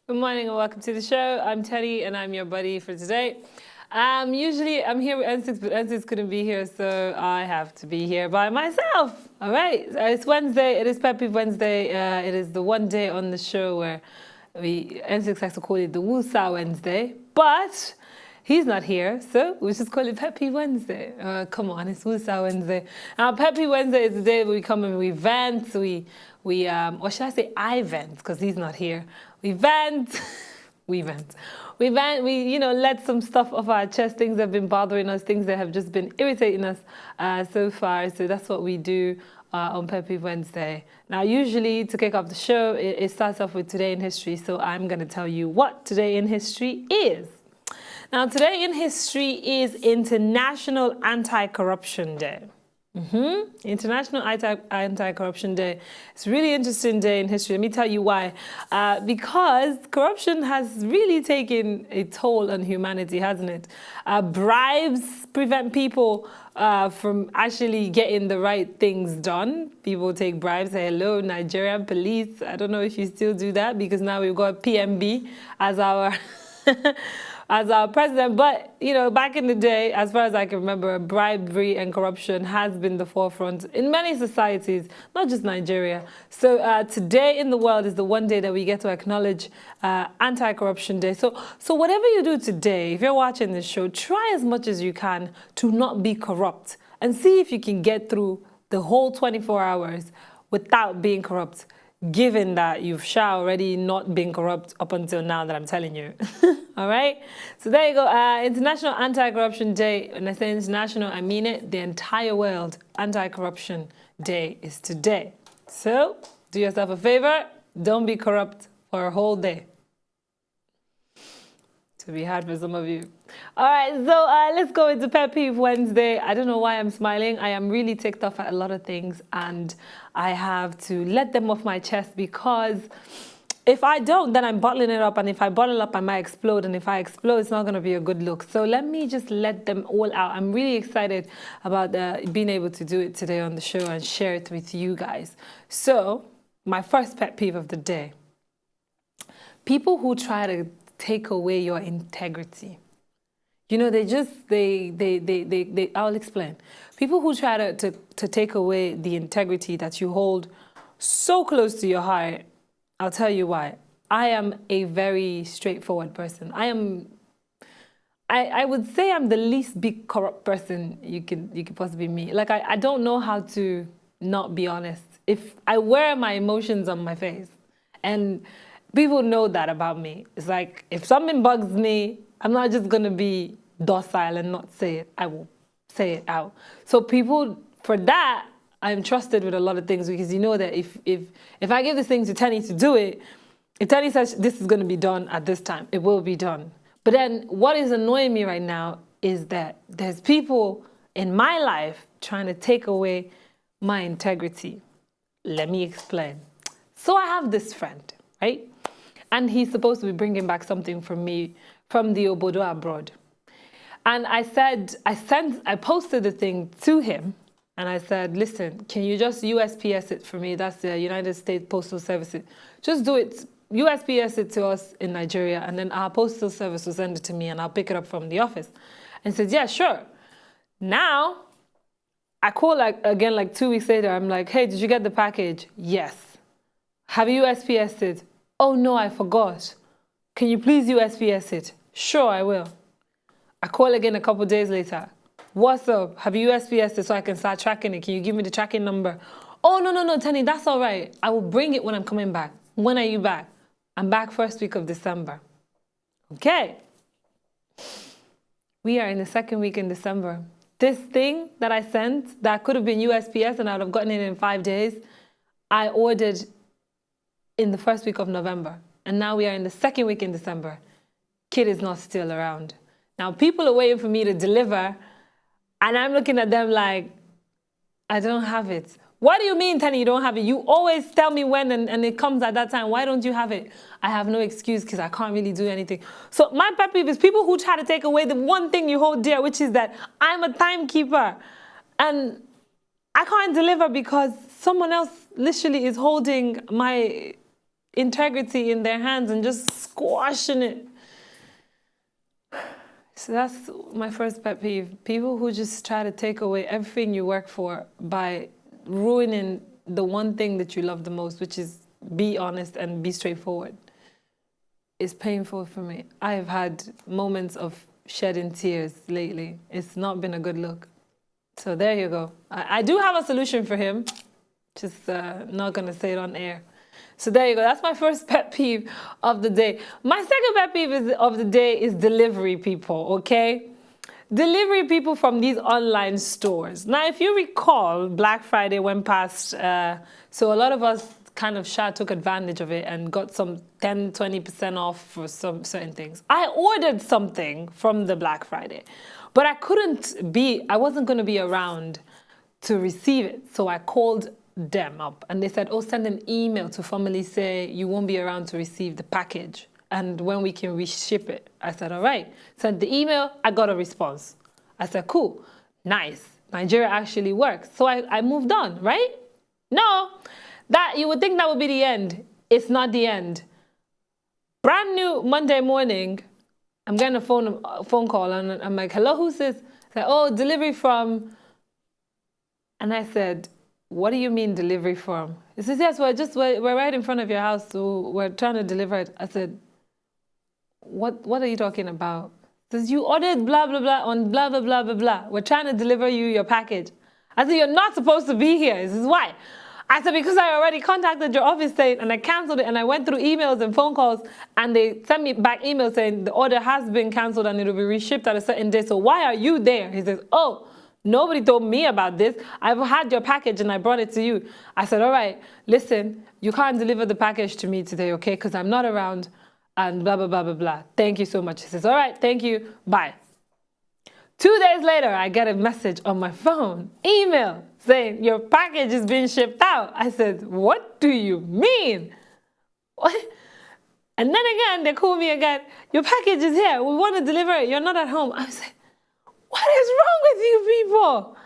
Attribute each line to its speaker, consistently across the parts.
Speaker 1: Good morning and welcome to the show. I'm Teddy and I'm your buddy for today. Usually I'm here with N6, but N6 couldn't be here, so I have to be here by myself. All right, so it's Wednesday. It is Peppy Wednesday. It is the one day on the show where N6 likes to call it the Wusa Wednesday, but he's not here, so we just call it Peppy Wednesday. Come on, it's Wusa Wednesday. Now, Peppy Wednesday is the day we come and we vent, or should I say I vent, because he's not here. We vent, we let some stuff off our chest, things that have been bothering us, things that have just been irritating us so far. So that's what we do on Peppy Wednesday. Now, usually to kick off the show, it starts off with Today in History. So I'm going to tell you what Today in History is. Now, today in history is International Anti-Corruption Day. International Anti-Corruption Day. It's a really interesting day in history. Let me tell you why. Because corruption has really taken a toll on humanity, hasn't it? Bribes prevent people from actually getting the right things done. People take bribes. Hello, Nigerian police. I don't know if you still do that because now we've got PMB as our as our president. But, back in the day, as far as I can remember, bribery and corruption has been the forefront in many societies, not just Nigeria. So today in the world is the one day that we get to acknowledge Anti-Corruption Day. So whatever you do today, if you're watching this show, try as much as you can to not be corrupt and see if you can get through the whole 24 hours without being corrupt, given that you've already not been corrupt up until now that I'm telling you. All right? So there you go. International Anti-Corruption Day. When I say international, I mean it. The entire world Anti-Corruption Day is today. So do yourself a favor. Don't be corrupt for a whole day. To be hard for some of you. All right, so let's go into Pet Peeve Wednesday. I don't know why I'm smiling. I am really ticked off at a lot of things, and I have to let them off my chest because if I don't, then I'm bottling it up, and if I bottle up, I might explode, and if I explode, it's not going to be a good look. So let me just let them all out. I'm really excited about being able to do it today on the show and share it with you guys. So my first pet peeve of the day: people who try to take away your integrity. I'll explain. People who try to take away the integrity that you hold so close to your heart, I'll tell you why. I am a very straightforward person. I would say I'm the least big corrupt person you could possibly meet. Like, I don't know how to not be honest. If I wear my emotions on my face, and people know that about me. It's like, if something bugs me, I'm not just going to be docile and not say it. I will say it out. So people, for that, I'm trusted with a lot of things because you know that if I give this thing to Tenny to do it, if Tenny says this is going to be done at this time, it will be done. But then what is annoying me right now is that there's people in my life trying to take away my integrity. Let me explain. So I have this friend, right? And he's supposed to be bringing back something from me from the Obodo abroad. And I posted the thing to him, and I said, listen, can you just USPS it for me? That's the United States Postal Service. Just do it, USPS it to us in Nigeria, and then our postal service will send it to me, and I'll pick it up from the office. And he said, yeah, sure. Now, I call again 2 weeks later. I'm like, hey, did you get the package? Yes. Have you USPS it? Oh, no, I forgot. Can you please USPS it? Sure, I will. I call again a couple days later. What's up? Have you USPS it so I can start tracking it? Can you give me the tracking number? Oh, no, Tenny, that's all right. I will bring it when I'm coming back. When are you back? I'm back first week of December. Okay. We are in the second week in December. This thing that I sent that could have been USPS and I would have gotten it in 5 days, I ordered in the first week of November. And now we are in the second week in December. Kid is not still around. Now people are waiting for me to deliver, and I'm looking at them like, I don't have it. What do you mean, Tenny, you don't have it? You always tell me when and it comes at that time. Why don't you have it? I have no excuse because I can't really do anything. So my pet peeve is people who try to take away the one thing you hold dear, which is that I'm a timekeeper. And I can't deliver because someone else literally is holding my integrity in their hands and just squashing it. So that's my first pet peeve. People who just try to take away everything you work for by ruining the one thing that you love the most, which is be honest and be straightforward. It's painful for me. I have had moments of shedding tears lately. It's not been a good look. So there you go. I do have a solution for him. Just not going to say it on air. So there you go. That's my first pet peeve of the day. My second pet peeve of the day is delivery people, okay? Delivery people from these online stores. Now, if you recall, Black Friday went past, so a lot of us kind of took advantage of it and got some 10, 20% off for some certain things. I ordered something from the Black Friday, but I wasn't going to be around to receive it. So I called them up and they said, oh, send an email to formally say you won't be around to receive the package and when we can reship it. I said, all right. Sent the email, I got a response. I said, cool, nice. Nigeria actually works. So I moved on, right? No, that you would think that would be the end. It's not the end. Brand new Monday morning, I'm getting a phone call and I'm like, hello, who's this? Like, oh, delivery from. And I said, what do you mean delivery from? He says, yes, we're right in front of your house, so we're trying to deliver it. I said, what are you talking about? He says, you ordered blah, blah, blah on blah, blah, blah, blah, blah. We're trying to deliver you your package. I said, you're not supposed to be here. He says, why? I said, because I already contacted your office state and I canceled it and I went through emails and phone calls and they sent me back emails saying the order has been canceled and it will be reshipped at a certain day. So why are you there? He says, oh, nobody told me about this. I've had your package and I brought it to you. I said, all right, listen, you can't deliver the package to me today, okay? Because I'm not around and blah, blah, blah, blah, blah. Thank you so much. He says, all right, thank you. Bye. 2 days later, I get a message on my phone, email, saying your package is being shipped out. I said, what do you mean? What? And then again, they call me again. Your package is here. We want to deliver it. You're not at home. I said, what is wrong with you people?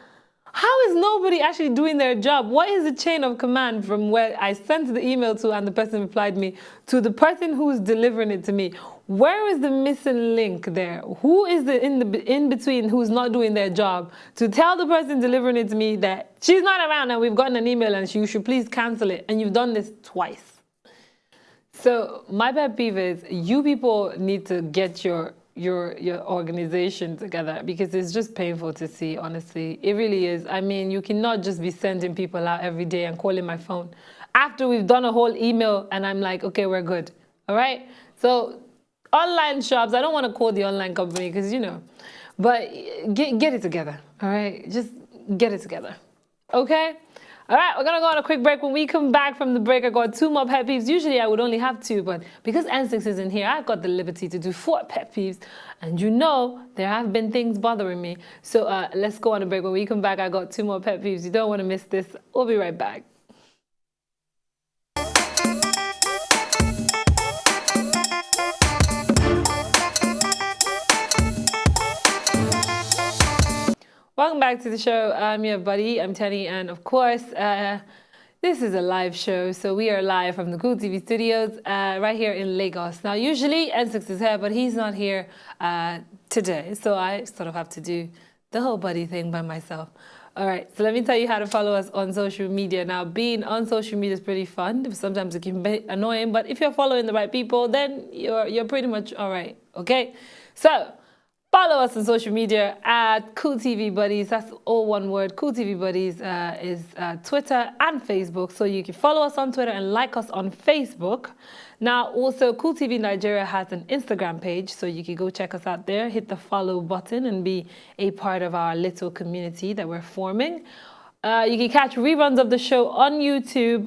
Speaker 1: How is nobody actually doing their job? What is the chain of command from where I sent the email to and the person replied me to the person who's delivering it to me? Where is the missing link there? Who is the in between who's not doing their job to tell the person delivering it to me that she's not around and we've gotten an email and you should please cancel it, and you've done this twice? So my pet peeve is you people need to get your organization together, because it's just painful to see, honestly. It really is. I mean, you cannot just be sending people out every day and calling my phone after we've done a whole email and I'm like, okay, we're good. All right? So online shops, I don't want to call the online company because, you know, but get it together. All right? Just get it together. Okay? All right, we're going to go on a quick break. When we come back from the break, I got 2 more pet peeves. Usually I would only have 2, but because N6 is in here, I've got the liberty to do 4 pet peeves. And you know, there have been things bothering me. So let's go on a break. When we come back, I got 2 more pet peeves. You don't want to miss this. We'll be right back. Welcome back to the show. I'm your buddy, I'm Tenny, and of course, this is a live show, so we are live from the Cool TV studios right here in Lagos. Now, usually N6 is here, but he's not here today, so I sort of have to do the whole buddy thing by myself. All right, so let me tell you how to follow us on social media. Now, being on social media is pretty fun. Sometimes it can be annoying, but if you're following the right people, then you're pretty much all right, okay? So, follow us on social media at Cool TV Buddies. That's all one word. Cool TV Buddies is Twitter and Facebook. So you can follow us on Twitter and like us on Facebook. Now, also, Cool TV Nigeria has an Instagram page, so you can go check us out there. Hit the follow button and be a part of our little community that we're forming. You can catch reruns of the show on YouTube.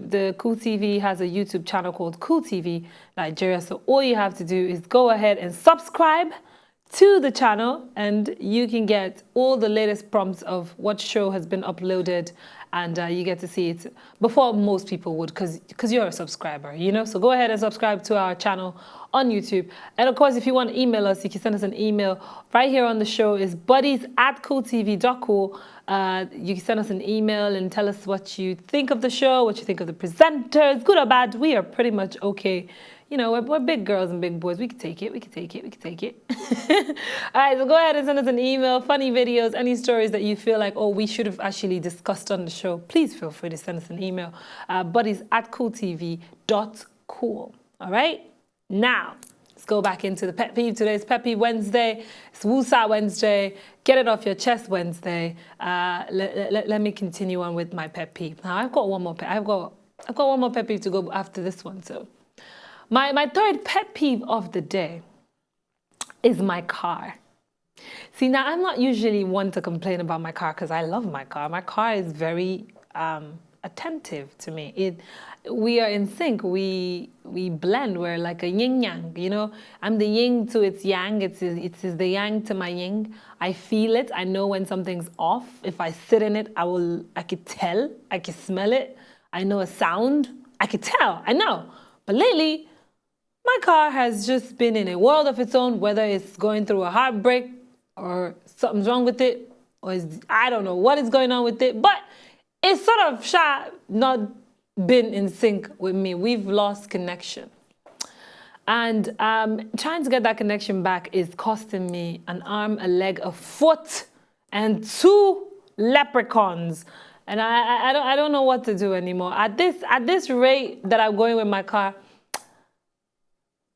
Speaker 1: The Cool TV has a YouTube channel called Cool TV Nigeria. So all you have to do is go ahead and subscribe to the channel, and you can get all the latest prompts of what show has been uploaded and you get to see it before most people would, because you're a subscriber, you know. So go ahead and subscribe to our channel on YouTube. And of course, if you want to email us, you can send us an email right here on the show. Is buddies@cooltv.cool. You can send us an email and tell us what you think of the show, what you think of the presenters, good or bad. We are pretty much okay. You know, we're big girls and big boys. We can take it. We can take it. We can take it. All right, so go ahead and send us an email, funny videos, any stories that you feel like, oh, we should have actually discussed on the show. Please feel free to send us an email. buddies@cooltv.cool. All right? Now, let's go back into the pet peeve. Today's Pet Peeve Wednesday. It's Woosah Wednesday. Get it off your chest Wednesday. Let me continue on with my pet peeve. Now, I've got one more I've got one more pet peeve to go after this one, so. My third pet peeve of the day is my car. See, now I'm not usually one to complain about my car because I love my car. My car is very attentive to me. We are in sync. We blend. We're like a yin yang. You know, I'm the yin to its yang. It's the yang to my yin. I feel it. I know when something's off. If I sit in it, I could tell. I could smell it. I know a sound. I could tell. I know. But lately, my car has just been in a world of its own, whether it's going through a heartbreak or something's wrong with it, or I don't know what is going on with it, but it's sort of not been in sync with me. We've lost connection. And trying to get that connection back is costing me an arm, a leg, a foot, and 2 leprechauns. And I don't know what to do anymore. At this rate that I'm going with my car,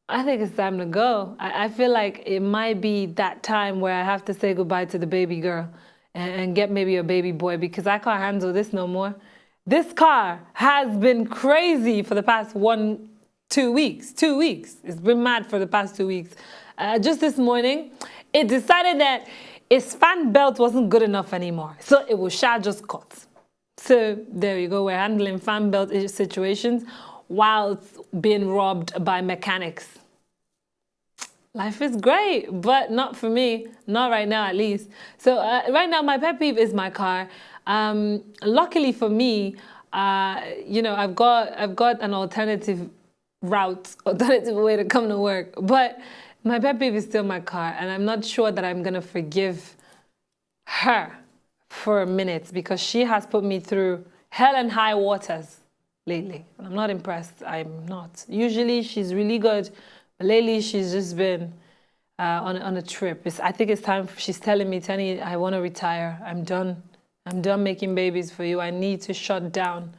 Speaker 1: I think it's time to go. I feel like it might be that time where I have to say goodbye to the baby girl and get maybe a baby boy, because I can't handle this no more. This car has been crazy for the past 2 weeks. 2 weeks. It's been mad for the past 2 weeks. Just this morning, it decided that its fan belt wasn't good enough anymore. So it was just cut. So there you go. We're handling fan belt situations while being robbed by mechanics. Life is great, but not for me. Not right now, at least. So right now, my pet peeve is my car. Luckily for me, you know, I've got an alternative way to come to work. But my pet peeve is still my car, and I'm not sure that I'm gonna forgive her for a minute, because she has put me through hell and high waters lately. I'm not impressed. I'm not. Usually she's really good, but lately she's just been on a trip. I think it's time. She's telling me, Tenny, I want to retire. I'm done. I'm done making babies for you. I need to shut down.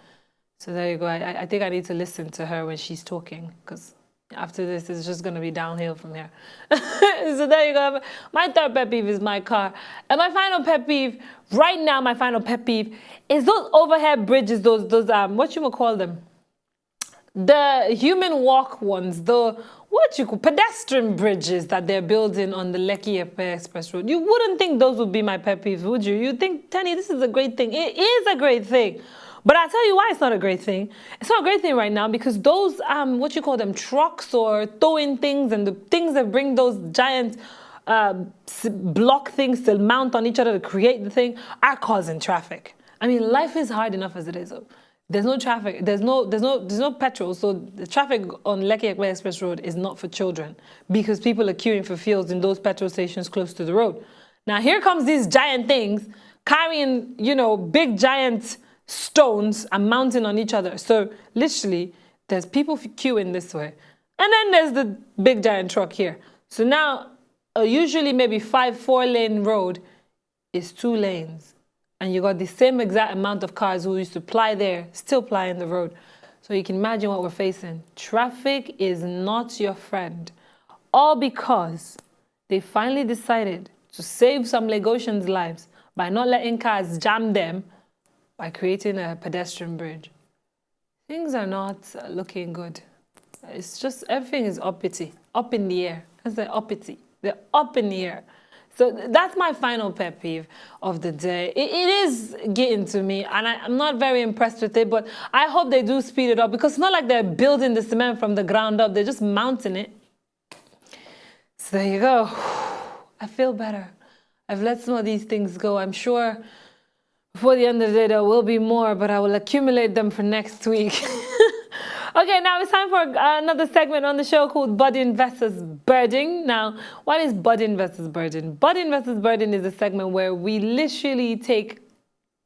Speaker 1: So there you go. I think I need to listen to her when she's talking, because after this, it's just going to be downhill from here. So there you go. My third pet peeve is my car. And my final pet peeve, right now, my final pet peeve is those overhead bridges, those what you would call them? The human walk ones, pedestrian bridges that they're building on the Lekki Express Road. You wouldn't think those would be my pet peeves, would you? You'd think, Tenny, this is a great thing. It is a great thing. But I'll tell you why it's not a great thing. It's not a great thing right now because those, trucks or towing things, and the things that bring those giant block things to mount on each other to create the thing are causing traffic. I mean, life is hard enough as it is. There's no traffic. There's no petrol. So the traffic on Lekki Express Road is not for children, because people are queuing for fuels in those petrol stations close to the road. Now here comes these giant things carrying, big giant stones and mounting on each other. So literally, there's people queuing this way, and then there's the big giant truck here. So now, usually maybe 4-lane road is 2 lanes, and you got the same exact amount of cars who used to ply there, still plying the road. So you can imagine what we're facing. Traffic is not your friend, all because they finally decided to save some Lagosians' lives by not letting cars jam them, by creating a pedestrian bridge. Things are not looking good. It's just, everything is uppity, up in the air. I say uppity. They're up in the air. So that's my final pet peeve of the day. It is getting to me, and I'm not very impressed with it, but I hope they do speed it up, because it's not like they're building the cement from the ground up. They're just mounting it. So there you go. I feel better. I've let some of these things go. I'm sure before the end of the day, there will be more, but I will accumulate them for next week. Okay, now it's time for another segment on the show called Budding versus Birding. Now, what is budding versus burden? Budding versus burden is a segment where we literally take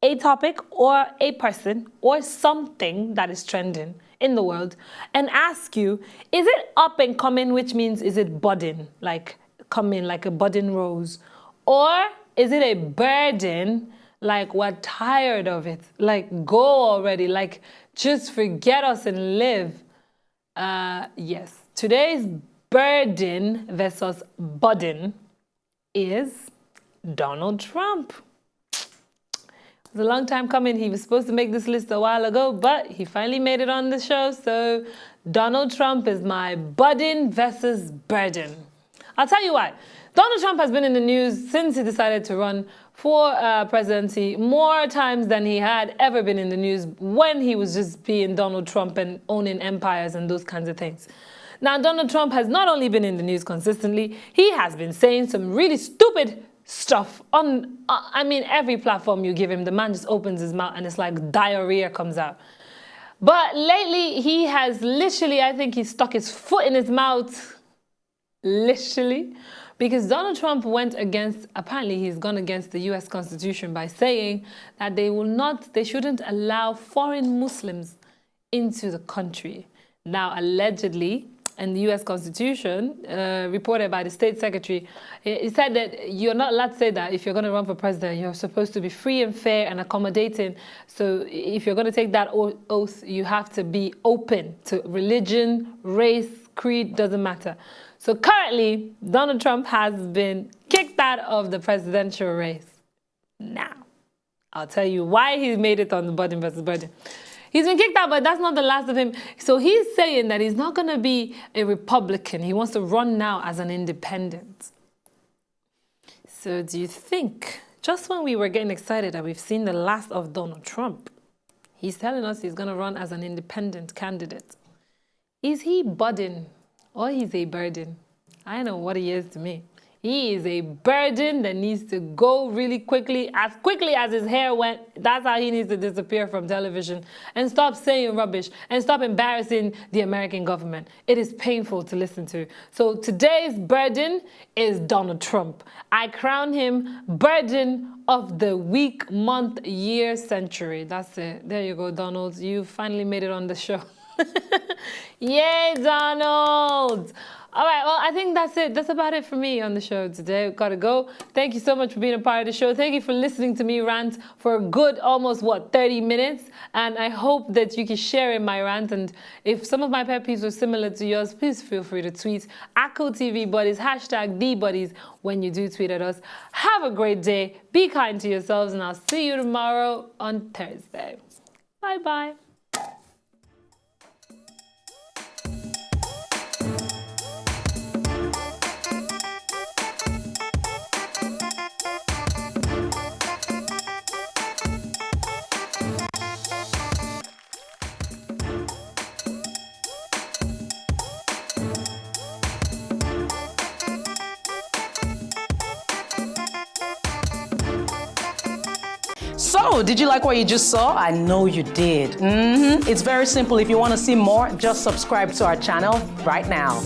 Speaker 1: a topic or a person or something that is trending in the world and ask you, is it up and coming, which means is it budding, like coming, like a budding rose? Or is it a burden, like we're tired of it, like go already, like just forget us and live? Yes, today's burden versus budding is Donald Trump. It was a long time coming. He was supposed to make this list a while ago, but he finally made it on the show. So Donald Trump is my budding versus burden. I'll tell you why. Donald Trump has been in the news since he decided to run for presidency more times than he had ever been in the news when he was just being Donald Trump and owning empires and those kinds of things. Now, Donald Trump has not only been in the news consistently, he has been saying some really stupid stuff on, I mean, every platform you give him. The man just opens his mouth and it's like diarrhea comes out. But lately, he has literally, I think he stuck his foot in his mouth, literally, because Donald Trump went against, apparently he's gone against the US Constitution by saying that they shouldn't allow foreign Muslims into the country. Now, allegedly, in the US Constitution, reported by the State Secretary, he said that you're not allowed to say that if you're going to run for president. You're supposed to be free and fair and accommodating. So if you're going to take that oath, you have to be open to religion, race, creed, doesn't matter. So currently, Donald Trump has been kicked out of the presidential race. Now, I'll tell you why he made it on the budding versus burden. He's been kicked out, but that's not the last of him. So he's saying that he's not going to be a Republican. He wants to run now as an independent. So do you think, just when we were getting excited that we've seen the last of Donald Trump, he's telling us he's going to run as an independent candidate. Is he budding or he's a burden? I know what he is to me. He is a burden that needs to go really quickly as his hair went. That's how he needs to disappear from television and stop saying rubbish and stop embarrassing the American government. It is painful to listen to. So today's burden is Donald Trump. I crown him burden of the week, month, year, century. That's it. There you go, Donald. You finally made it on the show. Yay, Donald! All right, well, I think that's it. That's about it for me on the show today. We've got to go. Thank you so much for being a part of the show. Thank you for listening to me rant for a good almost, 30 minutes. And I hope that you can share in my rant. And if some of my pet peeves were similar to yours, please feel free to tweet @TVBuddies, #DBuddies when you do tweet at us. Have a great day. Be kind to yourselves. And I'll see you tomorrow on Thursday. Bye-bye.
Speaker 2: So, did you like what you just saw? I know you did. It's very simple. If you want to see more, just subscribe to our channel right now.